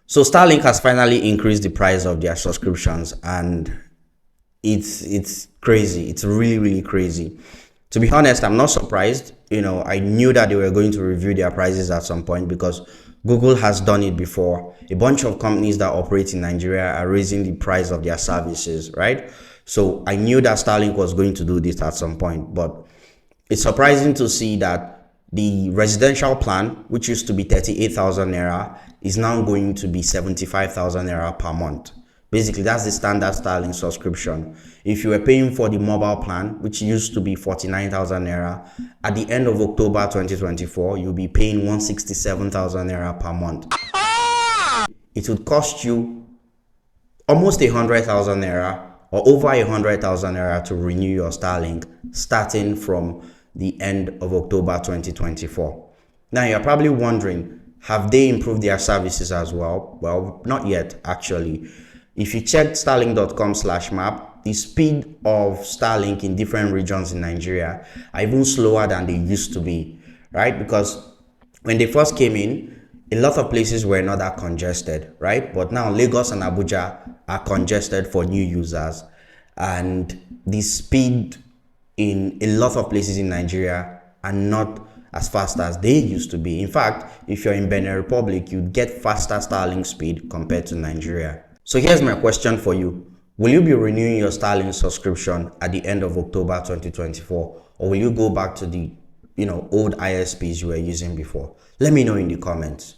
So Starlink has finally increased the price of their subscriptions, and it's crazy. It's really crazy. To be honest, I'm not surprised. I knew that they were going to review their prices at some point because Google has done it before. A bunch of companies that operate in Nigeria are raising the price of their services, right? So I knew that Starlink was going to do this at some point, but it's surprising to see that the residential plan, which used to be 38,000 naira, is now going to be 75,000 naira per month. Basically, that's the standard Starlink subscription. If you were paying for the mobile plan, which used to be 49,000 naira, at the end of October 2024, you'll be paying 167,000 naira per month. It would cost you almost 100,000 naira or over 100,000 naira to renew your Starlink starting from the end of October 2024. Now, you're probably wondering, have they improved their services as well? Well, not yet, actually. If you check starlink.com/map, the speed of Starlink in different regions in Nigeria are even slower than they used to be, right? Because when they first came in, a lot of places were not that congested, right? But now Lagos and Abuja are congested for new users, and the speed in a lot of places in Nigeria are not as fast as they used to be. In fact, if you're in Benin Republic, you'd get faster Starlink speed compared to Nigeria. So here's my question for you. Will you be renewing your Starlink subscription at the end of October 2024, or will you go back to the old ISPs you were using before? Let me know in the comments.